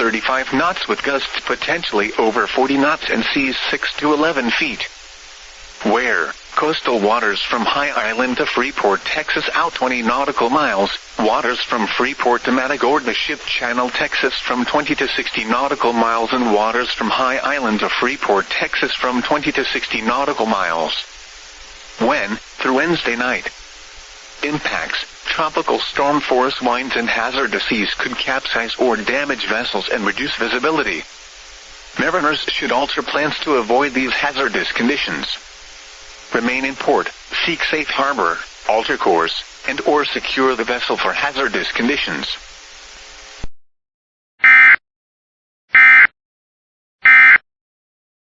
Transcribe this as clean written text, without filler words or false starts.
35 knots with gusts potentially over 40 knots and seas 6 to 11 feet. Wear coastal waters from High Island to Freeport, Texas out 20 nautical miles, waters from Freeport to Matagorda Ship Channel, Texas from 20 to 60 nautical miles, and waters from High Island to Freeport, Texas from 20 to 60 nautical miles. When, through Wednesday night, impacts, tropical storm force winds and hazardous seas could capsize or damage vessels and reduce visibility. Mariners should alter plans to avoid these hazardous conditions. Remain in port, seek safe harbor, alter course, and/or secure the vessel for hazardous conditions.